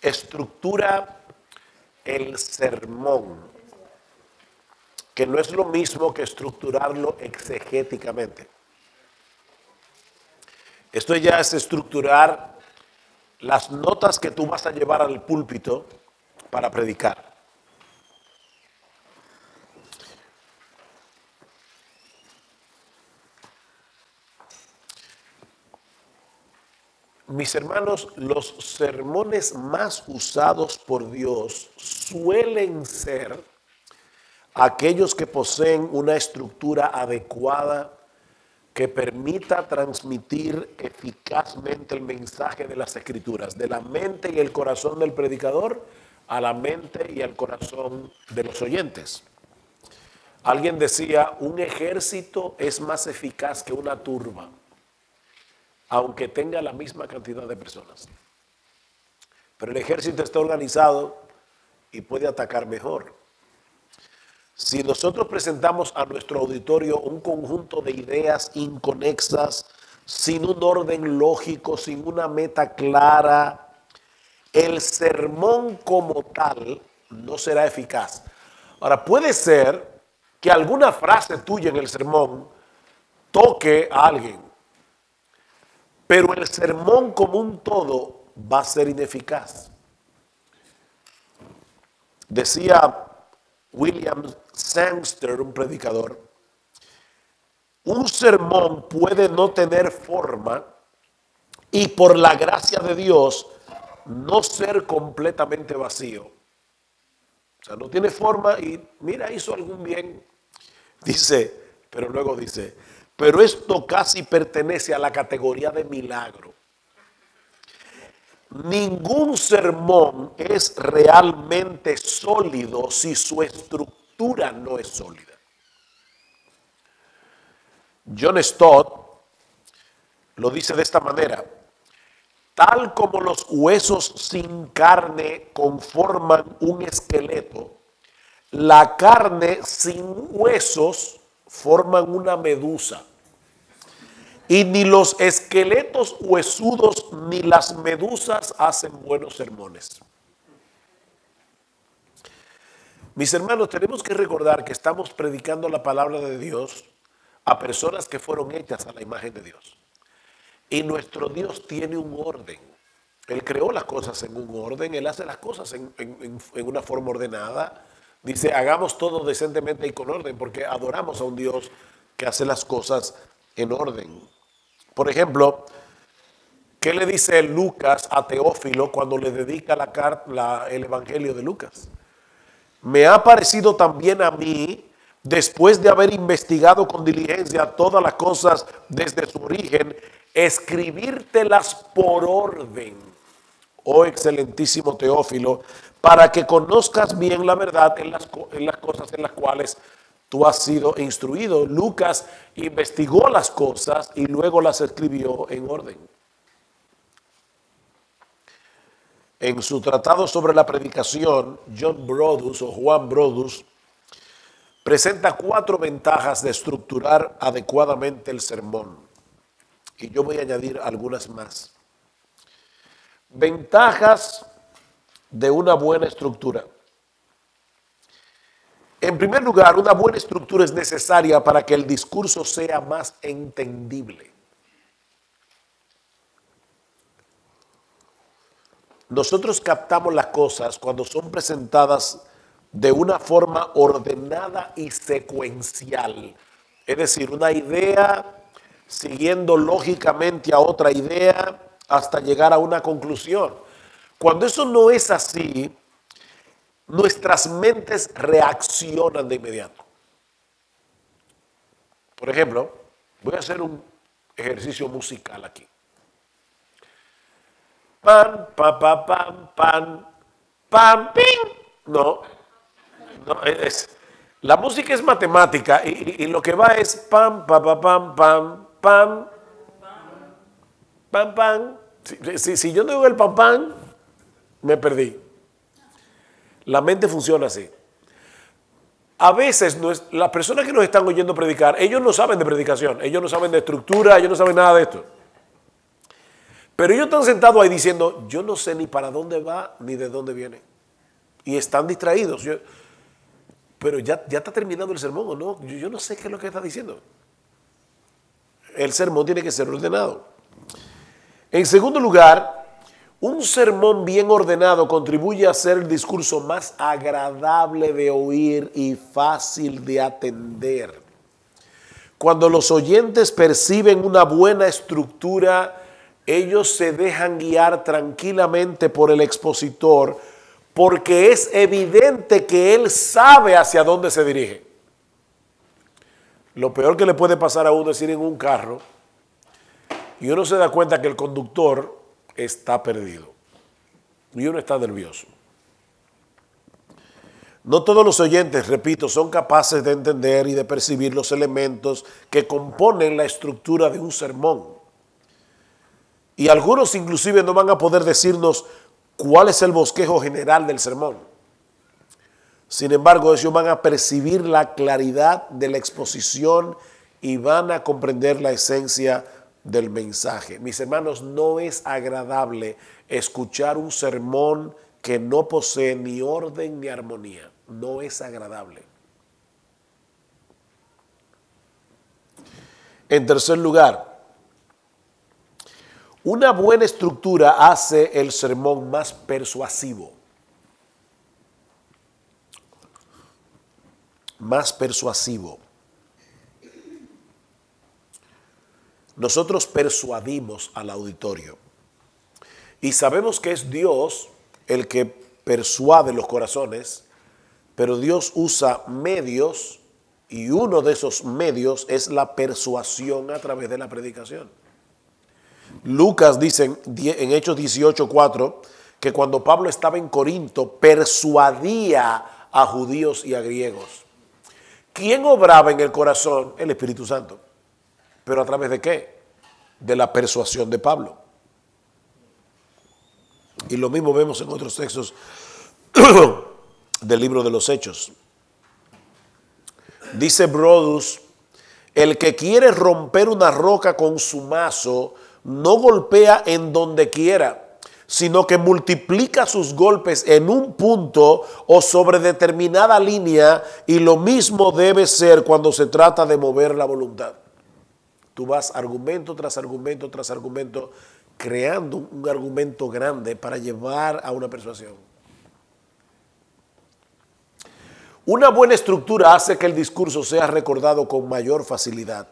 estructura el sermón, que no es lo mismo que estructurarlo exegéticamente. Esto ya es estructurar las notas que tú vas a llevar al púlpito para predicar. Mis hermanos, los sermones más usados por Dios suelen ser aquellos que poseen una estructura adecuada que permita transmitir eficazmente el mensaje de las Escrituras, de la mente y el corazón del predicador a la mente y al corazón de los oyentes. Alguien decía, un ejército es más eficaz que una turba, aunque tenga la misma cantidad de personas. Pero el ejército está organizado y puede atacar mejor. Si nosotros presentamos a nuestro auditorio un conjunto de ideas inconexas, sin un orden lógico, sin una meta clara, el sermón como tal no será eficaz. Ahora, puede ser que alguna frase tuya en el sermón toque a alguien, pero el sermón como un todo va a ser ineficaz. Decía William Sangster, un predicador, un sermón puede no tener forma y por la gracia de Dios no ser completamente vacío. O sea, no tiene forma y mira, hizo algún bien. Dice, pero luego dice, pero esto casi pertenece a la categoría de milagro. Ningún sermón es realmente sólido si su estructura no es sólida. John Stott lo dice de esta manera: tal como los huesos sin carne conforman un esqueleto, la carne sin huesos forman una medusa. Y ni los esqueletos huesudos ni las medusas hacen buenos sermones. Mis hermanos, tenemos que recordar que estamos predicando la palabra de Dios a personas que fueron hechas a la imagen de Dios. Y nuestro Dios tiene un orden. Él creó las cosas en un orden, Él hace las cosas en una forma ordenada. Dice, hagamos todo decentemente y con orden, porque adoramos a un Dios que hace las cosas en orden. Por ejemplo, ¿qué le dice Lucas a Teófilo cuando le dedica el Evangelio de Lucas? Me ha parecido también a mí, después de haber investigado con diligencia todas las cosas desde su origen, escribírtelas por orden, oh excelentísimo Teófilo, para que conozcas bien la verdad en las cosas en las cuales tú has sido instruido. Lucas investigó las cosas y luego las escribió en orden. En su tratado sobre la predicación, Juan Brodus presenta 4 ventajas de estructurar adecuadamente el sermón. Y yo voy a añadir algunas más. Ventajas de una buena estructura. En primer lugar, una buena estructura es necesaria para que el discurso sea más entendible. Nosotros captamos las cosas cuando son presentadas de una forma ordenada y secuencial. Es decir, una idea siguiendo lógicamente a otra idea hasta llegar a una conclusión. Cuando eso no es así, nuestras mentes reaccionan de inmediato. Por ejemplo, voy a hacer un ejercicio musical aquí. Pam, pa, pa, pam, pam, pam, ping. No, la música es matemática y lo que va es pam, pa, pa, pam, pam, pam, pam, pam. Si yo no digo el pam, pam, me perdí. La mente funciona así. A veces las personas que nos están oyendo predicar, ellos no saben de predicación, ellos no saben de estructura, ellos no saben nada de esto. Pero ellos están sentados ahí diciendo, yo no sé ni para dónde va ni de dónde viene. Y están distraídos. Pero ya está terminando el sermón, ¿o no? Yo no sé qué es lo que está diciendo. El sermón tiene que ser ordenado. En segundo lugar, un sermón bien ordenado contribuye a hacer el discurso más agradable de oír y fácil de atender. Cuando los oyentes perciben una buena estructura, ellos se dejan guiar tranquilamente por el expositor, porque es evidente que él sabe hacia dónde se dirige. Lo peor que le puede pasar a uno es ir en un carro y uno se da cuenta que el conductor está perdido y uno está nervioso. No todos los oyentes, repito, son capaces de entender y de percibir los elementos que componen la estructura de un sermón. Y algunos inclusive no van a poder decirnos cuál es el bosquejo general del sermón. Sin embargo, ellos van a percibir la claridad de la exposición y van a comprender la esencia del mensaje. Mis hermanos, no es agradable escuchar un sermón que no posee ni orden ni armonía. No es agradable. En tercer lugar, una buena estructura hace el sermón más persuasivo. Más persuasivo. Nosotros persuadimos al auditorio y sabemos que es Dios el que persuade los corazones, pero Dios usa medios y uno de esos medios es la persuasión a través de la predicación. Lucas dice en Hechos 18:4 que cuando Pablo estaba en Corinto persuadía a judíos y a griegos. ¿Quién obraba en el corazón? El Espíritu Santo. ¿Pero a través de qué? De la persuasión de Pablo. Y lo mismo vemos en otros textos del libro de los Hechos. Dice Brodus, el que quiere romper una roca con su mazo no golpea en donde quiera, sino que multiplica sus golpes en un punto o sobre determinada línea, y lo mismo debe ser cuando se trata de mover la voluntad. Tú vas argumento tras argumento tras argumento, creando un argumento grande para llevar a una persuasión. Una buena estructura hace que el discurso sea recordado con mayor facilidad.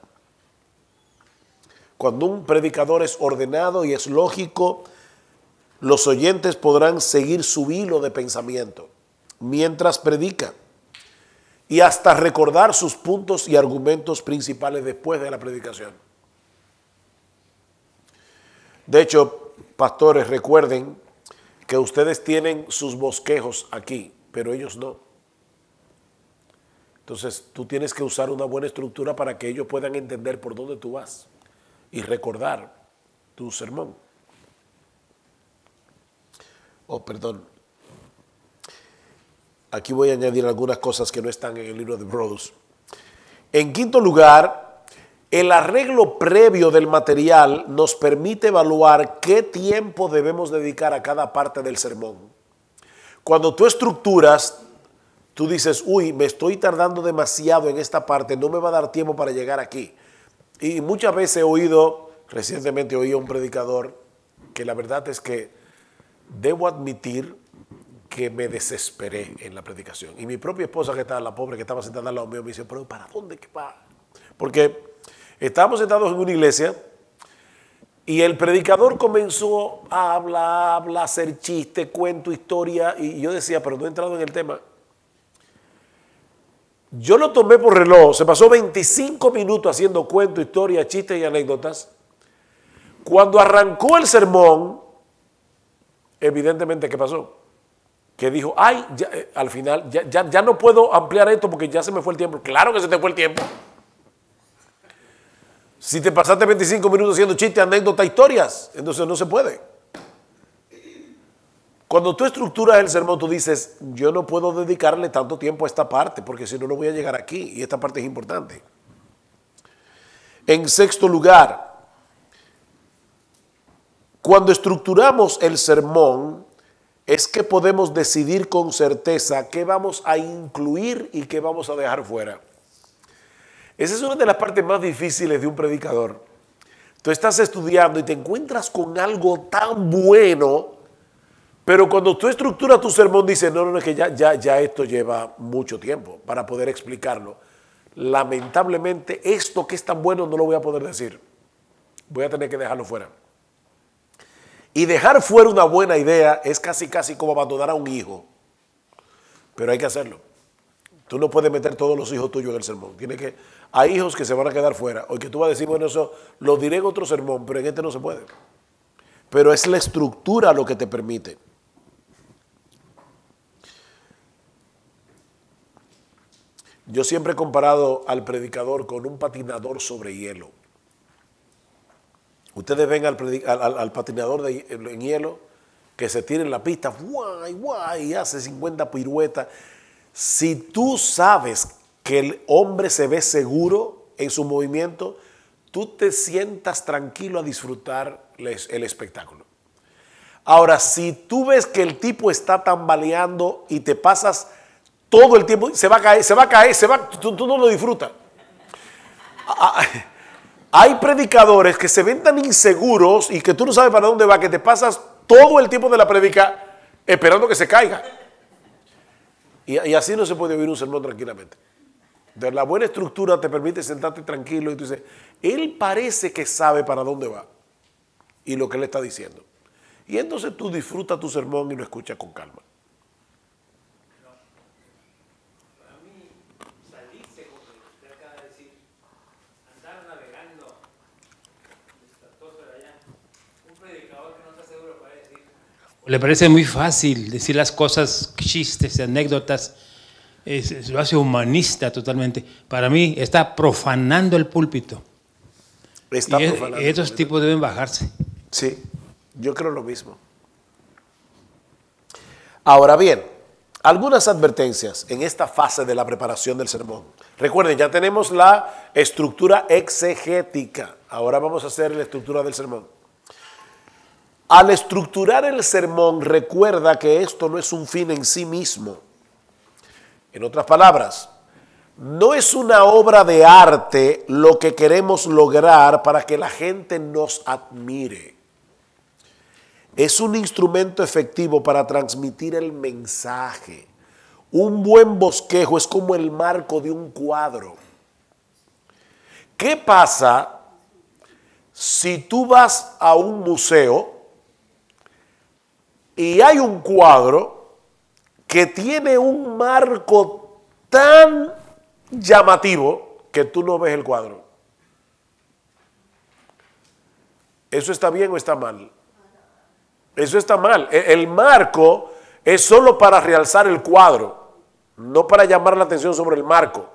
Cuando un predicador es ordenado y es lógico, los oyentes podrán seguir su hilo de pensamiento mientras predica y hasta recordar sus puntos y argumentos principales después de la predicación. De hecho, pastores, recuerden que ustedes tienen sus bosquejos aquí, pero ellos no. Entonces, tú tienes que usar una buena estructura para que ellos puedan entender por dónde tú vas y recordar tu sermón. Perdón. Aquí voy a añadir algunas cosas que no están en el libro de Brodus. En quinto lugar, el arreglo previo del material nos permite evaluar qué tiempo debemos dedicar a cada parte del sermón. Cuando tú estructuras, tú dices, uy, me estoy tardando demasiado en esta parte, no me va a dar tiempo para llegar aquí. Y muchas veces recientemente oí a un predicador que la verdad es que debo admitir que me desesperé en la predicación. Y mi propia esposa, que estaba, la pobre que estaba sentada al lado mío, me dice, pero ¿para dónde que va? Porque estábamos sentados en una iglesia y el predicador comenzó a hablar, a hacer chiste, cuento, historia, y yo decía, pero no he entrado en el tema. Yo lo tomé por reloj, se pasó 25 minutos haciendo cuento, historia, chistes y anécdotas. Cuando arrancó el sermón, evidentemente, ¿qué pasó? Que dijo, ay, ya, al final, ya no puedo ampliar esto porque ya se me fue el tiempo. Claro que se te fue el tiempo. Si te pasaste 25 minutos haciendo chistes, anécdotas, historias, entonces no se puede. Cuando tú estructuras el sermón, tú dices, yo no puedo dedicarle tanto tiempo a esta parte porque si no, no voy a llegar aquí y esta parte es importante. En sexto lugar, Cuando estructuramos el sermón, es que podemos decidir con certeza qué vamos a incluir y qué vamos a dejar fuera. Esa es una de las partes más difíciles de un predicador. Tú estás estudiando y te encuentras con algo tan bueno, pero cuando tú estructuras tu sermón dices, no, es que ya esto lleva mucho tiempo para poder explicarlo. Lamentablemente, esto que es tan bueno no lo voy a poder decir. Voy a tener que dejarlo fuera. Y dejar fuera una buena idea es casi como abandonar a un hijo. Pero hay que hacerlo. Tú no puedes meter todos los hijos tuyos en el sermón. Hay hijos que se van a quedar fuera. O que tú vas a decir, bueno, eso lo diré en otro sermón, pero en este no se puede. Pero es la estructura lo que te permite. Yo siempre he comparado al predicador con un patinador sobre hielo. Ustedes ven al patinador en hielo que se tira en la pista, guay, y hace 50 piruetas. Si tú sabes que el hombre se ve seguro en su movimiento, tú te sientas tranquilo a disfrutar el espectáculo. Ahora, si tú ves que el tipo está tambaleando y te pasas todo el tiempo, se va a caer, tú no lo disfrutas. Hay predicadores que se ven tan inseguros y que tú no sabes para dónde va, que te pasas todo el tiempo de la predica esperando que se caiga. Y así no se puede oír un sermón tranquilamente. De la buena estructura te permite sentarte tranquilo y tú dices, él parece que sabe para dónde va y lo que él está diciendo. Y entonces tú disfrutas tu sermón y lo escuchas con calma. Le parece muy fácil decir las cosas, chistes, anécdotas, lo hace humanista totalmente. Para mí está profanando el púlpito. Estos tipos deben bajarse. Sí, yo creo lo mismo. Ahora bien, algunas advertencias en esta fase de la preparación del sermón. Recuerden, ya tenemos la estructura exegética. Ahora vamos a hacer la estructura del sermón. Al estructurar el sermón, recuerda que esto no es un fin en sí mismo. En otras palabras, no es una obra de arte lo que queremos lograr para que la gente nos admire. Es un instrumento efectivo para transmitir el mensaje. Un buen bosquejo es como el marco de un cuadro. ¿Qué pasa si tú vas a un museo y hay un cuadro que tiene un marco tan llamativo que tú no ves el cuadro? ¿Eso está bien o está mal? Eso está mal. El marco es solo para realzar el cuadro, no para llamar la atención sobre el marco.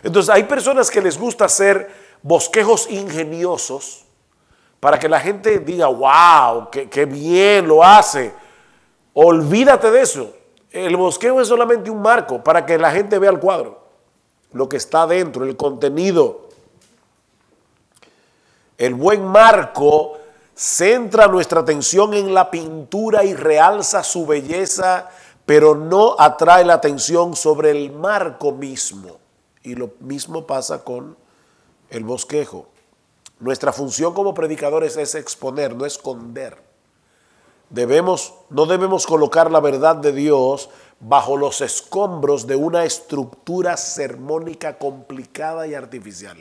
Entonces hay personas que les gusta hacer bosquejos ingeniosos para que la gente diga, wow, qué bien lo hace. Olvídate de eso. El bosquejo es solamente un marco para que la gente vea el cuadro, lo que está dentro, el contenido. El buen marco centra nuestra atención en la pintura y realza su belleza, pero no atrae la atención sobre el marco mismo. Y lo mismo pasa con el bosquejo. Nuestra función como predicadores es exponer, no esconder. No debemos colocar la verdad de Dios bajo los escombros de una estructura sermónica complicada y artificial.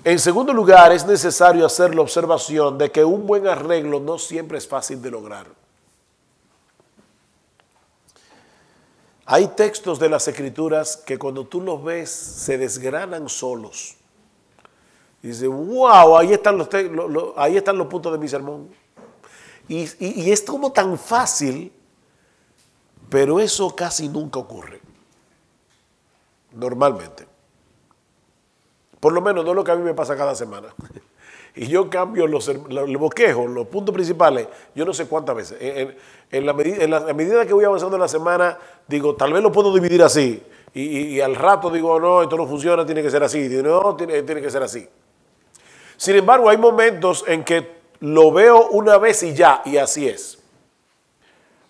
En segundo lugar, es necesario hacer la observación de que un buen arreglo no siempre es fácil de lograr. Hay textos de las Escrituras que cuando tú los ves se desgranan solos. Y dices, wow, ahí están los puntos de mi sermón. Y es como tan fácil, pero eso casi nunca ocurre. Normalmente. Por lo menos no es lo que a mí me pasa cada semana. Y yo cambio los bosquejos, los puntos principales, yo no sé cuántas veces. En la medida que voy avanzando en la semana, digo, tal vez lo puedo dividir así. Y al rato digo, no, esto no funciona, tiene que ser así. Digo, no, tiene que ser así. Sin embargo, hay momentos en que lo veo una vez y ya, y así es.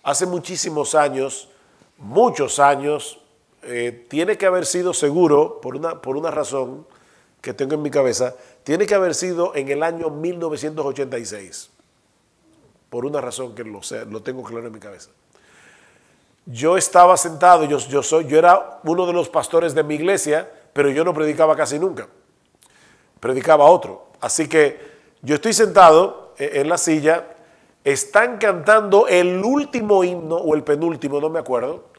Hace muchísimos años, muchos años, tiene que haber sido seguro, por una razón que tengo en mi cabeza, tiene que haber sido en el año 1986, por una razón que lo tengo claro en mi cabeza. Yo estaba sentado, yo era uno de los pastores de mi iglesia, pero yo no predicaba casi nunca, predicaba otro. Así que yo estoy sentado en la silla, están cantando el último himno o el penúltimo, no me acuerdo,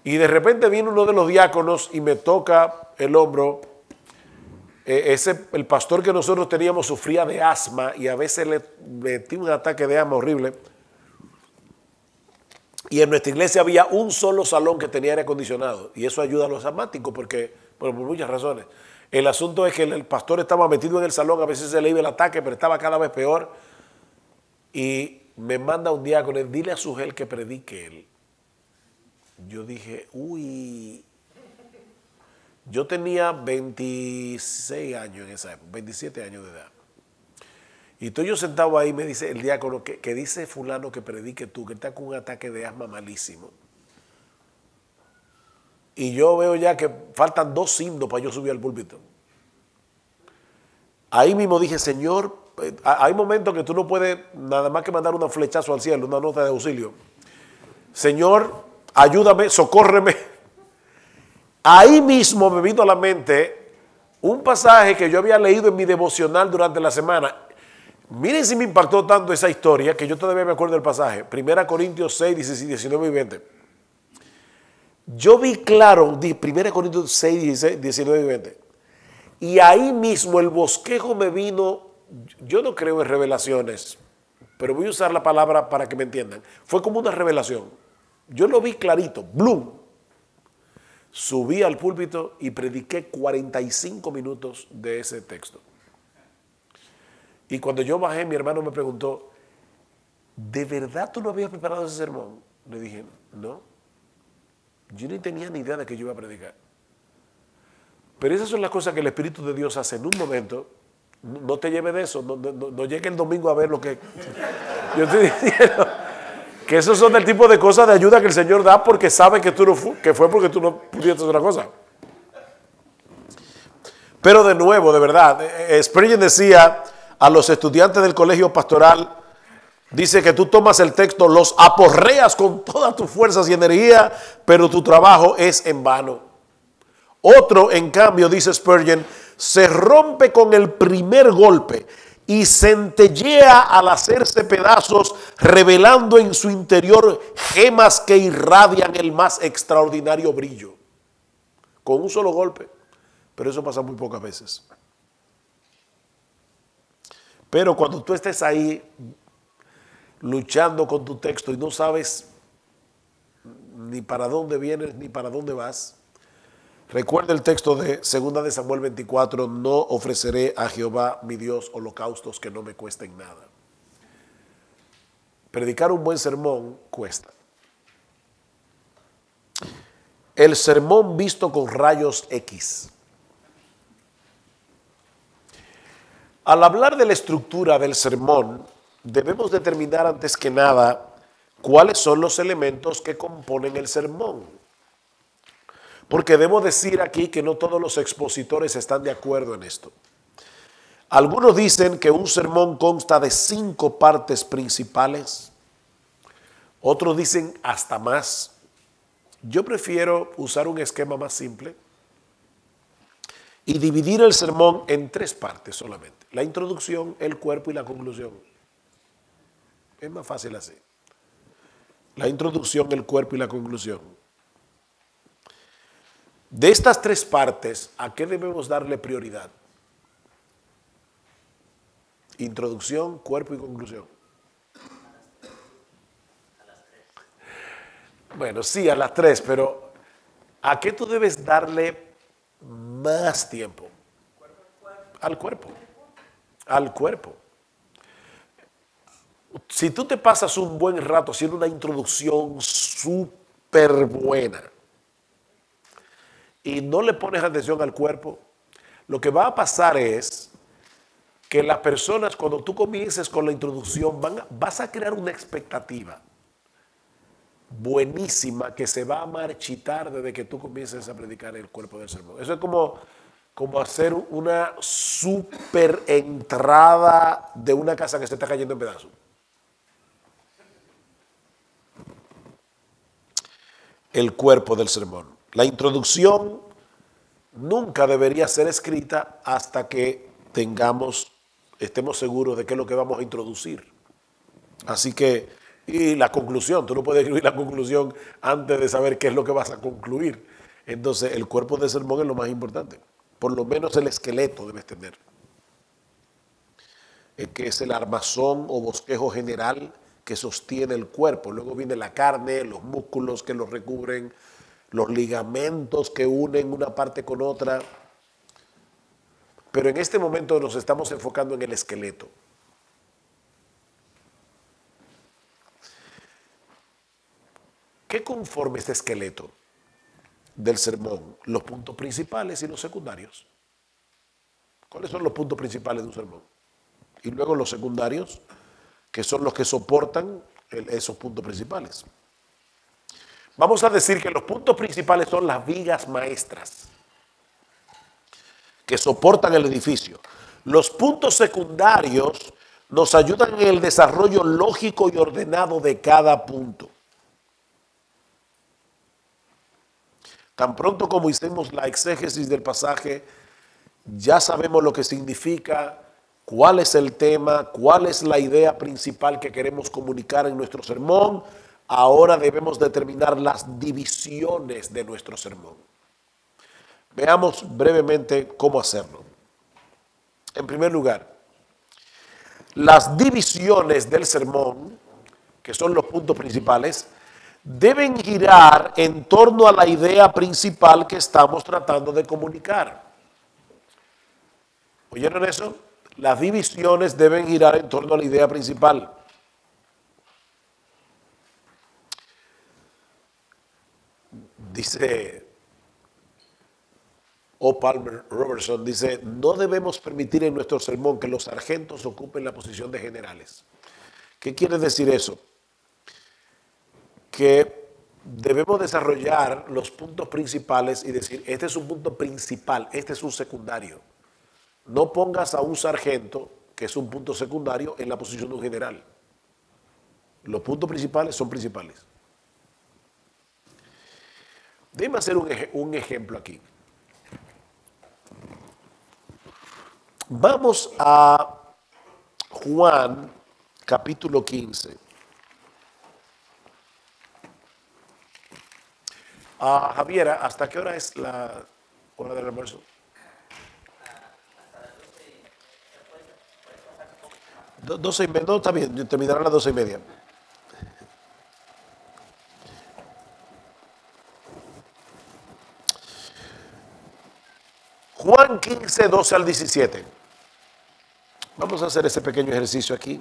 y de repente viene uno de los diáconos y me toca el hombro. El pastor que nosotros teníamos sufría de asma y a veces le metí un ataque de asma horrible. Y en nuestra iglesia había un solo salón que tenía aire acondicionado y eso ayuda a los asmáticos por muchas razones. El asunto es que el pastor estaba metido en el salón, a veces se le iba el ataque, pero estaba cada vez peor. Y me manda un diácono, dile a Sugel que predique él. Yo dije, uy, yo tenía 26 años en esa época, 27 años de edad. Y estoy yo sentado ahí, me dice el diácono, que dice fulano que predique tú, que está con un ataque de asma malísimo. Y yo veo ya que faltan 2 himnos para yo subir al púlpito. Ahí mismo dije, Señor, hay momentos que tú no puedes nada más que mandar un flechazo al cielo, una nota de auxilio. Señor, ayúdame, socórreme. Ahí mismo me vino a la mente un pasaje que yo había leído en mi devocional durante la semana. Miren si me impactó tanto esa historia que yo todavía me acuerdo del pasaje. 1 Corintios 6, 19 y 20. Yo vi claro, 1 Corintios 6, 19 y 20. Y ahí mismo el bosquejo me vino. Yo no creo en revelaciones, pero voy a usar la palabra para que me entiendan. Fue como una revelación. Yo lo vi clarito, ¡blum! Subí al púlpito y prediqué 45 minutos de ese texto. Y cuando yo bajé, mi hermano me preguntó, ¿de verdad tú no habías preparado ese sermón? Le dije, no. Yo ni tenía ni idea de que yo iba a predicar. Pero esas son las cosas que el Espíritu de Dios hace en un momento. No te lleve de eso, no llegue el domingo a ver lo que... Yo estoy diciendo que esos son el tipo de cosas de ayuda que el Señor da porque sabe que fue porque tú no pudiste hacer otra cosa. Pero de nuevo, de verdad, Spurgeon decía a los estudiantes del colegio pastoral, dice que tú tomas el texto, los aporreas con todas tus fuerzas y energía, pero tu trabajo es en vano. Otro, en cambio, dice Spurgeon, se rompe con el primer golpe y centellea al hacerse pedazos, revelando en su interior gemas que irradian el más extraordinario brillo. Con un solo golpe, pero eso pasa muy pocas veces. Pero cuando tú estés ahí luchando con tu texto y no sabes ni para dónde vienes ni para dónde vas, recuerda el texto de 2 de Samuel 24, no ofreceré a Jehová mi Dios holocaustos que no me cuesten nada. Predicar un buen sermón cuesta. El sermón visto con rayos X. Al hablar de la estructura del sermón, debemos determinar antes que nada cuáles son los elementos que componen el sermón. Porque debo decir aquí que no todos los expositores están de acuerdo en esto. Algunos dicen que un sermón consta de 5 partes principales. Otros dicen hasta más. Yo prefiero usar un esquema más simple y dividir el sermón en 3 partes solamente. La introducción, el cuerpo y la conclusión. Es más fácil así. La introducción, el cuerpo y la conclusión. De estas 3 partes, ¿a qué debemos darle prioridad? Introducción, cuerpo y conclusión. Bueno, sí, a las 3, pero ¿a qué tú debes darle más tiempo? Al cuerpo. Al cuerpo. Si tú te pasas un buen rato haciendo una introducción súper buena y no le pones atención al cuerpo, lo que va a pasar es que las personas, cuando tú comiences con la introducción, vas a crear una expectativa buenísima que se va a marchitar desde que tú comiences a predicar el cuerpo del sermón. Eso es como hacer una super entrada de una casa que se está cayendo en pedazos. El cuerpo del sermón. La introducción nunca debería ser escrita hasta que estemos seguros de qué es lo que vamos a introducir. Así que, y la conclusión, tú no puedes escribir la conclusión antes de saber qué es lo que vas a concluir. Entonces, el cuerpo del sermón es lo más importante. Por lo menos el esqueleto debes tener, que es el armazón o bosquejo general que sostiene el cuerpo. Luego viene la carne, los músculos que los recubren, los ligamentos que unen una parte con otra. Pero en este momento nos estamos enfocando en el esqueleto. ¿Qué conforma este esqueleto del sermón? Los puntos principales y los secundarios. ¿Cuáles son los puntos principales de un sermón? Y luego los secundarios, que son los que soportan esos puntos principales. Vamos a decir que los puntos principales son las vigas maestras que soportan el edificio. Los puntos secundarios nos ayudan en el desarrollo lógico y ordenado de cada punto. Tan pronto como hicimos la exégesis del pasaje, ya sabemos lo que significa, cuál es el tema, cuál es la idea principal que queremos comunicar en nuestro sermón. Ahora debemos determinar las divisiones de nuestro sermón. Veamos brevemente cómo hacerlo. En primer lugar, las divisiones del sermón, que son los puntos principales, deben girar en torno a la idea principal que estamos tratando de comunicar. ¿Oyeron eso? Las divisiones deben girar en torno a la idea principal. Dice O. Palmer Robertson, dice, no debemos permitir en nuestro sermón que los sargentos ocupen la posición de generales. ¿Qué quiere decir eso? Que debemos desarrollar los puntos principales y decir, este es un punto principal, este es un secundario. No pongas a un sargento, que es un punto secundario, en la posición de un general. Los puntos principales son principales. Déjame hacer un ejemplo aquí. Vamos a Juan capítulo 15. Javiera, ¿hasta qué hora es la hora del almuerzo? No, está bien, terminará a las 12:30. Juan 15, 12 al 17. Vamos a hacer ese pequeño ejercicio aquí.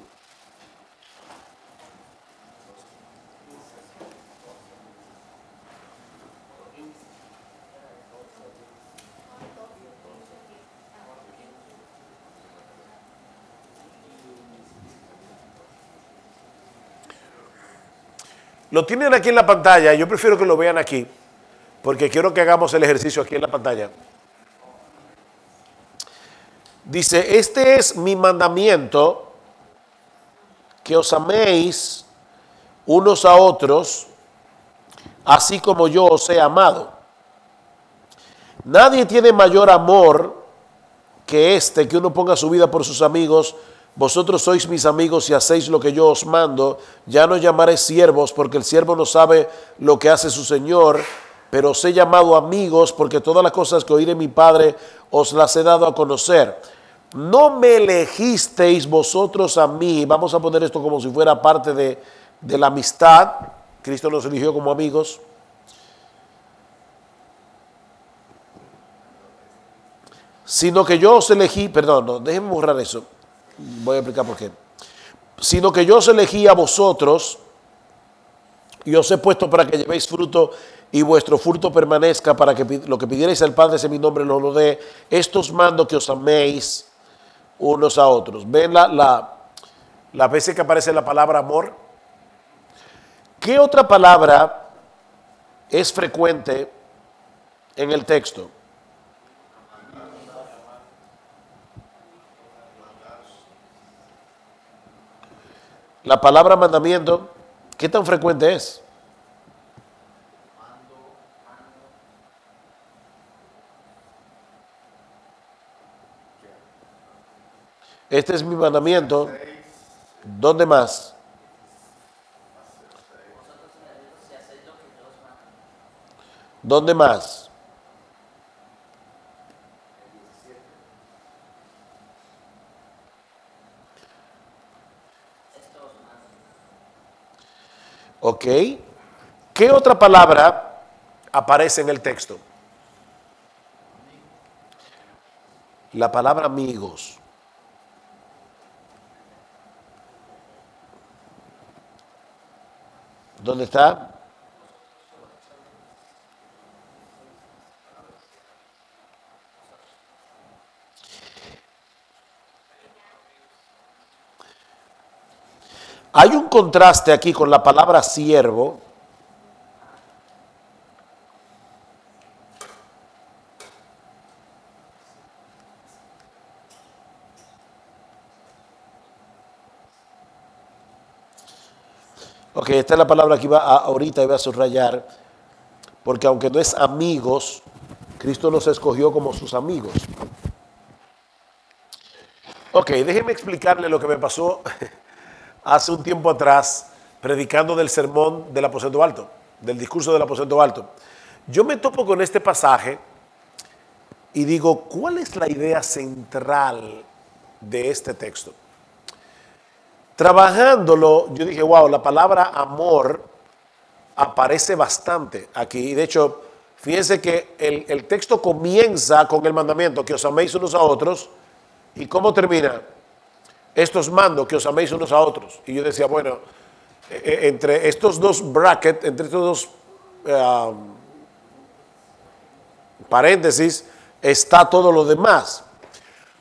Lo tienen aquí en la pantalla, yo prefiero que lo vean aquí, porque quiero que hagamos el ejercicio aquí en la pantalla. Dice, este es mi mandamiento, que os améis unos a otros, así como yo os he amado. Nadie tiene mayor amor que este, que uno ponga su vida por sus amigos. Vosotros sois mis amigos si hacéis lo que yo os mando. Ya no llamaré siervos, porque el siervo no sabe lo que hace su señor, pero os he llamado amigos, porque todas las cosas que oí de mi Padre os las he dado a conocer. No me elegisteis vosotros a mí. Vamos a poner esto como si fuera parte de la amistad. Cristo nos eligió como amigos. Sino que yo os elegí, perdón, no, déjenme borrar eso. Voy a explicar por qué. Sino que yo os elegí a vosotros y os he puesto para que llevéis fruto y vuestro fruto permanezca, para que lo que pidierais al Padre en mi nombre lo dé. Estos mando, que os améis unos a otros. ¿Ven las veces que aparece la palabra amor? ¿Qué otra palabra es frecuente en el texto? La palabra mandamiento, ¿qué tan frecuente es? Este es mi mandamiento. ¿Dónde más? ¿Dónde más? Ok. ¿Qué otra palabra aparece en el texto? La palabra amigos. ¿Dónde está? Hay un contraste aquí con la palabra siervo. Ok, esta es la palabra que ahorita iba a subrayar, porque aunque no es amigos, Cristo nos escogió como sus amigos. Ok, déjeme explicarle lo que me pasó hace un tiempo atrás, predicando del sermón del aposento alto, del discurso del aposento alto. Yo me topo con este pasaje y digo, ¿cuál es la idea central de este texto? Trabajándolo, yo dije, wow, la palabra amor aparece bastante aquí. De hecho, fíjense que el texto comienza con el mandamiento, que os améis unos a otros. ¿Y cómo termina? Estos mando, que os améis unos a otros. Y yo decía, bueno, entre estos dos brackets, entre estos dos paréntesis, está todo lo demás.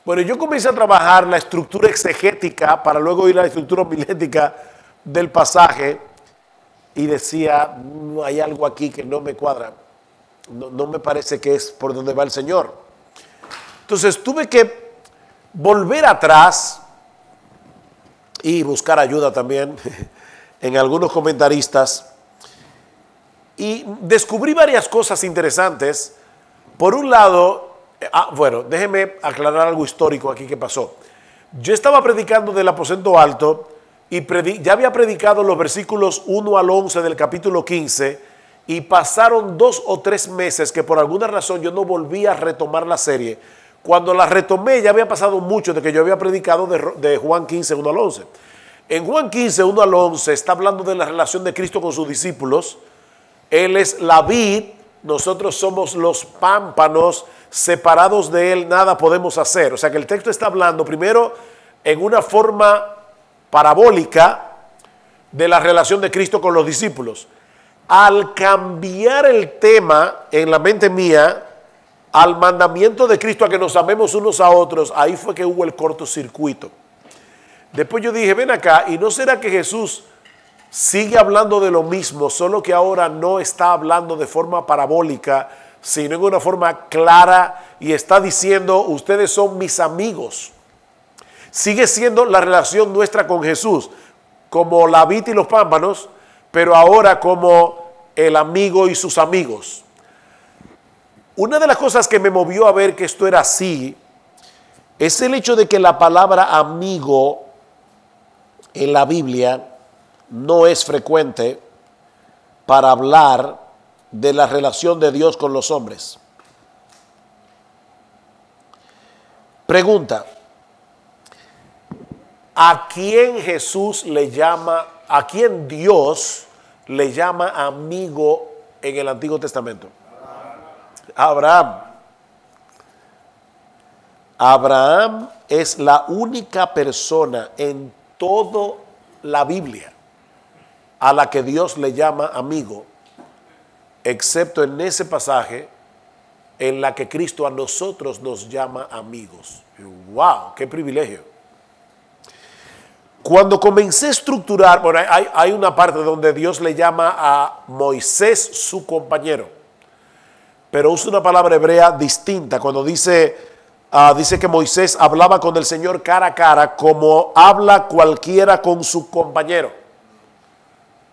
Bueno, yo comencé a trabajar la estructura exegética para luego ir a la estructura homilética del pasaje y decía, no, hay algo aquí que no me cuadra, no me parece que es por donde va el Señor. Entonces tuve que volver atrás y buscar ayuda también en algunos comentaristas y descubrí varias cosas interesantes. Por un lado, bueno, déjeme aclarar algo histórico aquí que pasó. Yo estaba predicando del aposento alto y ya había predicado los versículos 1 al 11 del capítulo 15 y pasaron 2 o 3 meses que por alguna razón yo no volví a retomar la serie. Cuando la retomé ya había pasado mucho de que yo había predicado de Juan 15, 1 al 11. En Juan 15, 1 al 11 está hablando de la relación de Cristo con sus discípulos. Él es la vid, nosotros somos los pámpanos, separados de Él nada podemos hacer. O sea que el texto está hablando primero en una forma parabólica de la relación de Cristo con los discípulos. Al cambiar el tema en la mente mía al mandamiento de Cristo a que nos amemos unos a otros, ahí fue que hubo el cortocircuito. Después yo dije, ven acá, ¿y no será que Jesús sigue hablando de lo mismo, solo que ahora no está hablando de forma parabólica, sino en una forma clara y está diciendo, ustedes son mis amigos? Sigue siendo la relación nuestra con Jesús, como la vid y los pámpanos, pero ahora como el amigo y sus amigos. Una de las cosas que me movió a ver que esto era así, es el hecho de que la palabra amigo en la Biblia no es frecuente para hablar de la relación de Dios con los hombres. Pregunta, ¿a quién Jesús le llama, a quién Dios le llama amigo en el Antiguo Testamento? Abraham. Abraham es la única persona en toda la Biblia a la que Dios le llama amigo, excepto en ese pasaje en la que Cristo a nosotros nos llama amigos. ¡Wow! ¡Qué privilegio! Cuando comencé a estructurar, bueno, hay una parte donde Dios le llama a Moisés su compañero, pero usa una palabra hebrea distinta cuando dice que Moisés hablaba con el Señor cara a cara como habla cualquiera con su compañero,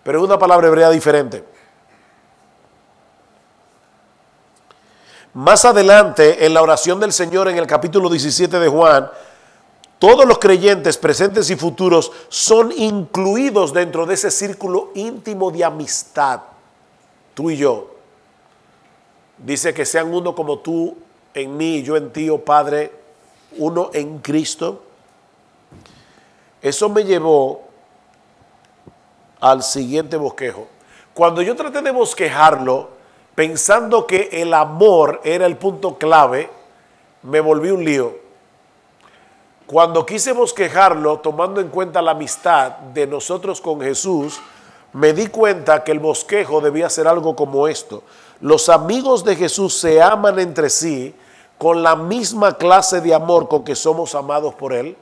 pero es una palabra hebrea diferente. Más adelante, en la oración del Señor en el capítulo 17 de Juan, todos los creyentes presentes y futuros son incluidos dentro de ese círculo íntimo de amistad, tú y yo. Dice que sean uno como tú en mí y yo en ti, oh Padre, uno en Cristo. Eso me llevó al siguiente bosquejo. Cuando yo traté de bosquejarlo, pensando que el amor era el punto clave, me volví un lío. Cuando quise bosquejarlo, tomando en cuenta la amistad de nosotros con Jesús, me di cuenta que el bosquejo debía ser algo como esto. Los amigos de Jesús se aman entre sí con la misma clase de amor con que somos amados por Él.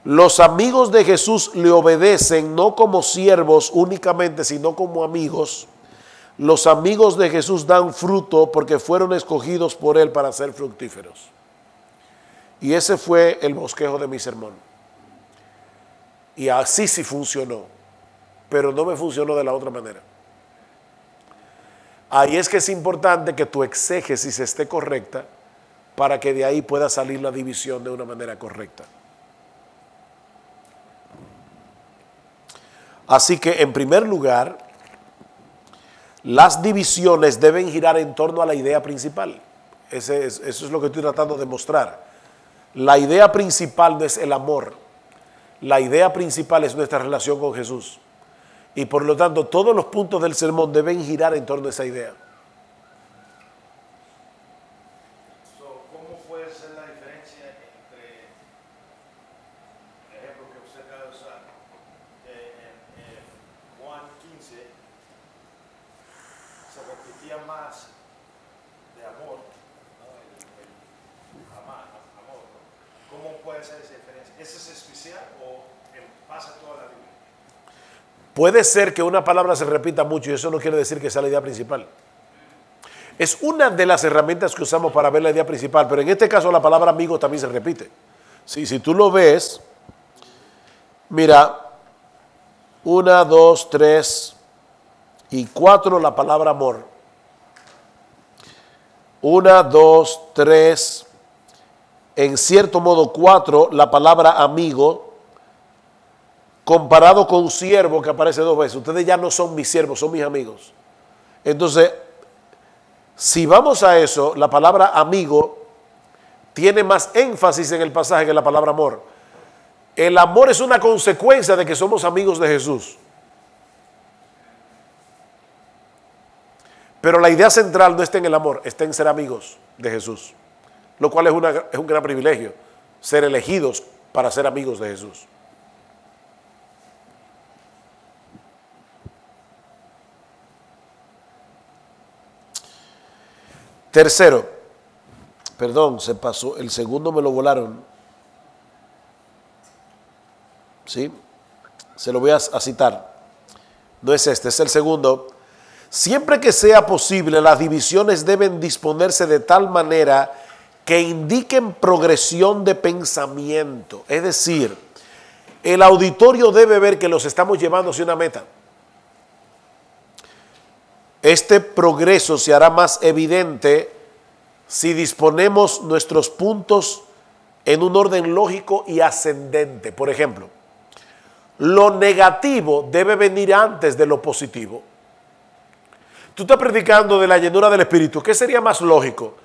Los amigos de Jesús le obedecen no como siervos únicamente, sino como amigos. Los amigos de Jesús dan fruto porque fueron escogidos por Él para ser fructíferos. Y ese fue el bosquejo de mi sermón. Y así sí funcionó, pero no me funcionó de la otra manera. Ahí es que es importante que tu exégesis esté correcta para que de ahí pueda salir la división de una manera correcta. Así que, en primer lugar, las divisiones deben girar en torno a la idea principal. Eso es lo que estoy tratando de mostrar. La idea principal no es el amor. La idea principal es nuestra relación con Jesús. Y por lo tanto, todos los puntos del sermón deben girar en torno a esa idea. ¿Cómo puede ser la diferencia entre el ejemplo que usted acaba de usar? En Juan 15 se repetía más de amor, ¿no? Amor, ¿no? ¿Cómo puede ser esa diferencia? ¿Ese es especial o pasa toda la Biblia? Puede ser que una palabra se repita mucho y eso no quiere decir que sea la idea principal. Es una de las herramientas que usamos para ver la idea principal, pero en este caso la palabra amigo también se repite. Sí, si tú lo ves, mira, 1, 2, 3 y 4 la palabra amor. 1, 2, 3, en cierto modo 4 la palabra amigo, comparado con siervo que aparece 2 veces. Ustedes ya no son mis siervos, son mis amigos. Entonces, si vamos a eso, la palabra amigo tiene más énfasis en el pasaje que la palabra amor. El amor es una consecuencia de que somos amigos de Jesús. Pero la idea central no está en el amor, está en ser amigos de Jesús. Lo cual es un gran privilegio, ser elegidos para ser amigos de Jesús. Tercero, perdón, se pasó, el segundo me lo volaron. ¿Sí? Se lo voy a citar. No es este, es el segundo. Siempre que sea posible, las divisiones deben disponerse de tal manera que indiquen progresión de pensamiento. Es decir, el auditorio debe ver que los estamos llevando hacia una meta. Este progreso se hará más evidente si disponemos nuestros puntos en un orden lógico y ascendente. Por ejemplo, lo negativo debe venir antes de lo positivo. Tú estás predicando de la llenura del Espíritu. ¿Qué sería más lógico?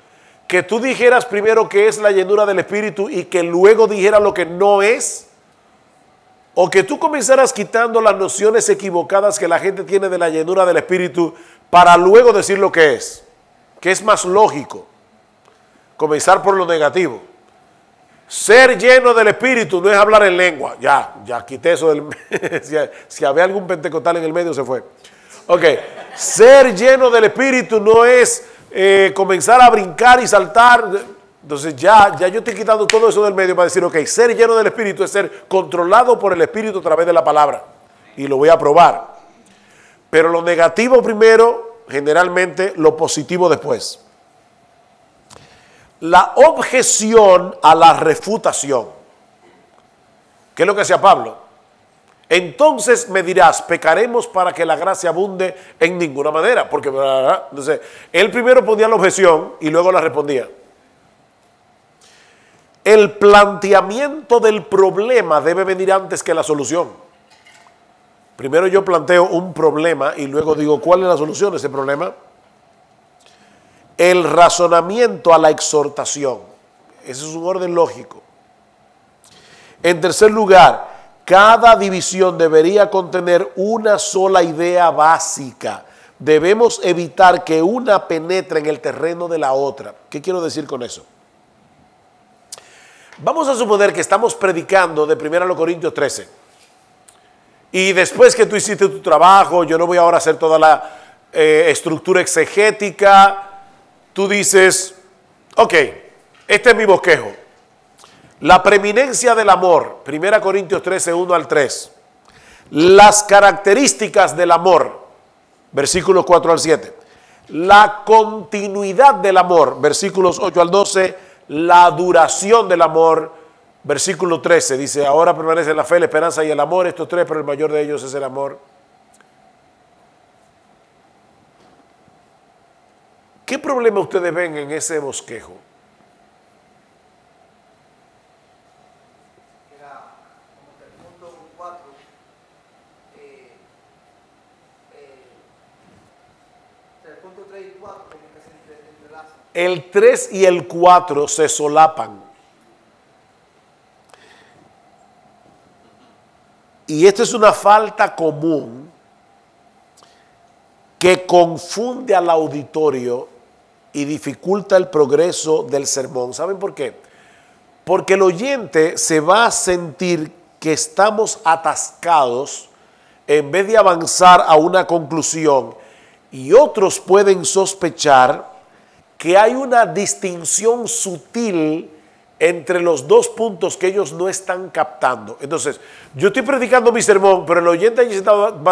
Que tú dijeras primero qué es la llenura del Espíritu y que luego dijeras lo que no es. O que tú comenzaras quitando las nociones equivocadas que la gente tiene de la llenura del Espíritu para luego decir lo que es. Que es más lógico. Comenzar por lo negativo. Ser lleno del Espíritu no es hablar en lengua. Ya quité eso del... si había algún pentecostal en el medio se fue. Ok. Ser lleno del Espíritu no es comenzar a brincar y saltar. Entonces ya yo estoy quitando todo eso del medio para decir, ok, ser lleno del Espíritu es ser controlado por el Espíritu a través de la palabra. Y lo voy a probar. Pero lo negativo primero, generalmente lo positivo después. La objeción a la refutación. ¿Qué es lo que hacía Pablo? Entonces me dirás, pecaremos para que la gracia abunde en ninguna manera. Porque entonces, él primero ponía la objeción y luego la respondía. El planteamiento del problema debe venir antes que la solución. Primero yo planteo un problema y luego digo, ¿cuál es la solución de ese problema? El razonamiento a la exhortación. Ese es un orden lógico. En tercer lugar, cada división debería contener una sola idea básica. Debemos evitar que una penetre en el terreno de la otra. ¿Qué quiero decir con eso? Vamos a suponer que estamos predicando de 1 Corintios 13. Y después que tú hiciste tu trabajo, yo no voy ahora a hacer toda la estructura exegética, tú dices, ok, este es mi bosquejo. La preeminencia del amor, 1 Corintios 13, 1 al 3. Las características del amor, versículos 4 al 7. La continuidad del amor, versículos 8 al 12. La duración del amor, versículo 13. Dice, ahora permanece la fe, la esperanza y el amor. Estos tres, pero el mayor de ellos es el amor. ¿Qué problema ustedes ven en ese bosquejo? El 3 y el 4 se solapan. Y esta es una falta común que confunde al auditorio y dificulta el progreso del sermón. ¿Saben por qué? Porque el oyente se va a sentir que estamos atascados en vez de avanzar a una conclusión. Y otros pueden sospechar que hay una distinción sutil entre los dos puntos que ellos no están captando. Entonces, yo estoy predicando mi sermón, pero el oyente allí sentado,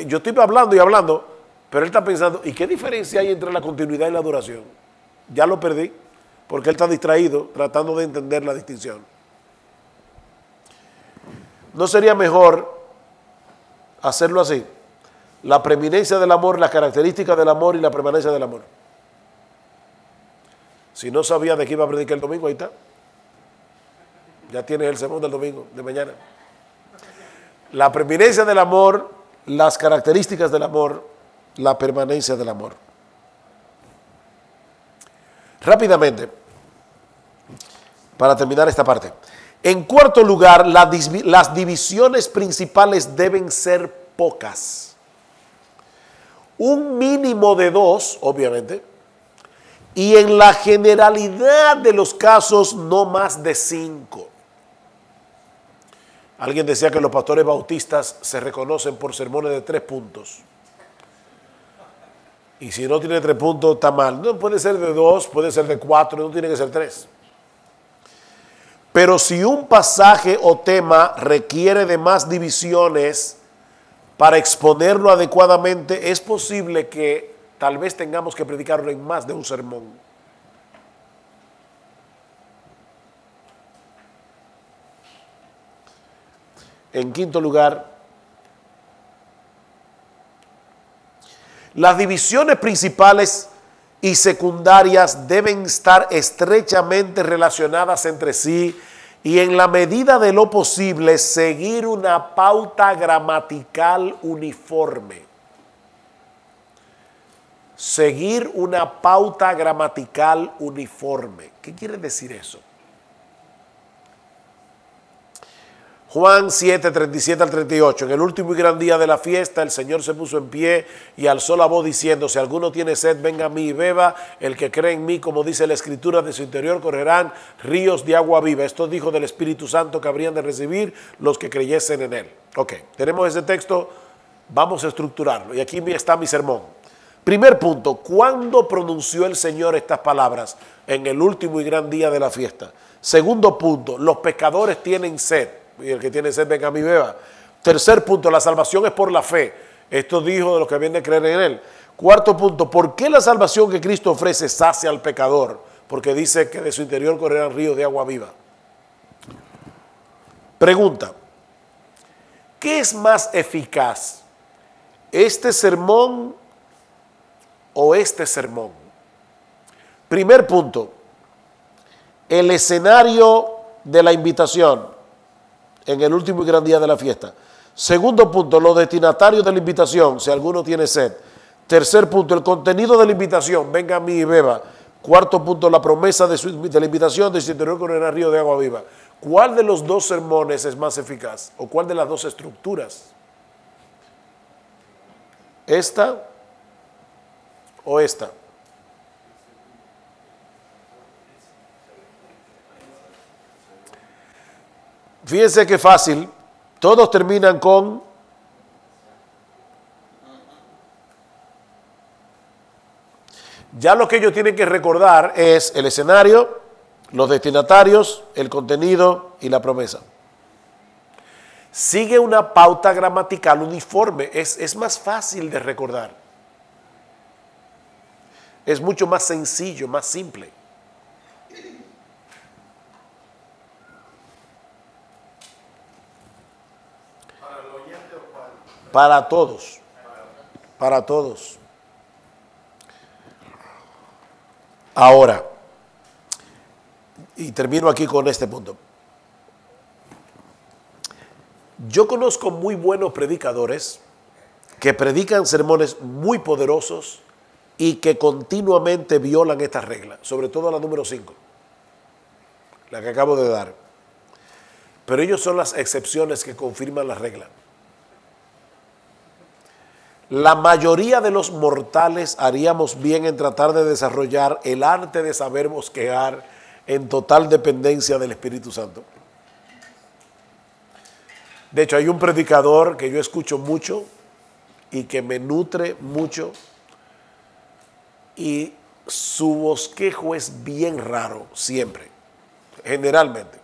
yo estoy hablando y hablando, pero él está pensando, ¿y qué diferencia hay entre la continuidad y la duración? Ya lo perdí, porque él está distraído tratando de entender la distinción. ¿No sería mejor hacerlo así? La preeminencia del amor, las características del amor y la permanencia del amor. Si no sabía de qué iba a predicar el domingo, ahí está. Ya tienes el sermón del domingo, de mañana. La preeminencia del amor, las características del amor, la permanencia del amor. Rápidamente, para terminar esta parte. En cuarto lugar, las divisiones principales deben ser pocas. Un mínimo de 2, obviamente. Y en la generalidad de los casos, no más de 5. Alguien decía que los pastores bautistas se reconocen por sermones de 3 puntos. Y si no tiene 3 puntos, está mal. No, puede ser de 2, puede ser de 4, no tiene que ser 3. Pero si un pasaje o tema requiere de más divisiones para exponerlo adecuadamente, es posible que tal vez tengamos que predicarlo en más de un sermón. En quinto lugar, las divisiones principales y secundarias deben estar estrechamente relacionadas entre sí y en la medida de lo posible seguir una pauta gramatical uniforme. Seguir una pauta gramatical uniforme. ¿Qué quiere decir eso? Juan 7, 37 al 38. En el último y gran día de la fiesta, el Señor se puso en pie y alzó la voz diciendo, si alguno tiene sed, venga a mí y beba. El que cree en mí, como dice la Escritura, de su interior correrán ríos de agua viva. Esto dijo del Espíritu Santo que habrían de recibir los que creyesen en él. Ok, tenemos ese texto, vamos a estructurarlo. Y aquí está mi sermón. Primer punto, ¿cuándo pronunció el Señor estas palabras? En el último y gran día de la fiesta. Segundo punto, los pecadores tienen sed, y el que tiene sed venga a mí beba. Tercer punto, la salvación es por la fe. Esto dijo de los que habían de creer en él. Cuarto punto, ¿por qué la salvación que Cristo ofrece sacia al pecador? Porque dice que de su interior correrán ríos de agua viva. Pregunta, ¿qué es más eficaz? ¿Este sermón o este sermón? Primer punto, el escenario de la invitación en el último y gran día de la fiesta. Segundo punto, los destinatarios de la invitación, si alguno tiene sed. Tercer punto, el contenido de la invitación, venga a mí y beba. Cuarto punto, la promesa de la invitación, de su interior correrá río de agua viva. ¿Cuál de los dos sermones es más eficaz? ¿O cuál de las dos estructuras? ¿Esta o esta? Fíjense qué fácil. Todos terminan con ya lo que ellos tienen que recordar es el escenario, los destinatarios, el contenido y la promesa. Sigue una pauta gramatical uniforme, es más fácil de recordar. Es mucho más sencillo, más simple. ¿Para el oyente o para? Para todos. Para todos. Ahora, y termino aquí con este punto. Yo conozco muy buenos predicadores que predican sermones muy poderosos y que continuamente violan esta regla, sobre todo la número 5, la que acabo de dar. Pero ellos son las excepciones que confirman la regla. La mayoría de los mortales haríamos bien en tratar de desarrollar el arte de saber bosquejar en total dependencia del Espíritu Santo. De hecho, hay un predicador que yo escucho mucho y que me nutre mucho, y su bosquejo es bien raro, siempre, generalmente.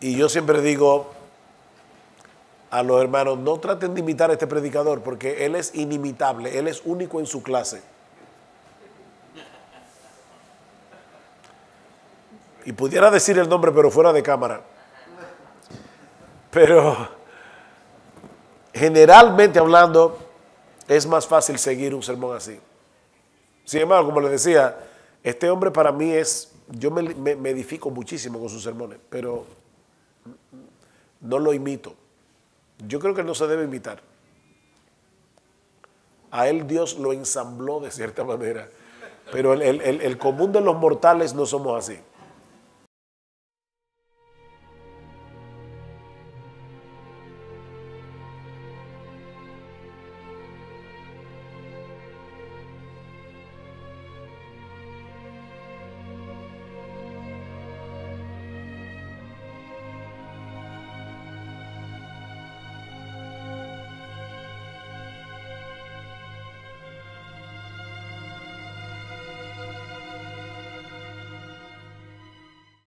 Y yo siempre digo a los hermanos, no traten de imitar a este predicador porque él es inimitable, él es único en su clase. Y pudiera decir el nombre, pero fuera de cámara. Pero generalmente hablando, es más fácil seguir un sermón así. Sin embargo, como les decía, este hombre para mí es, yo me edifico muchísimo con sus sermones, pero no lo imito. Yo creo que no se debe imitar. A él Dios lo ensambló de cierta manera, pero el común de los mortales no somos así.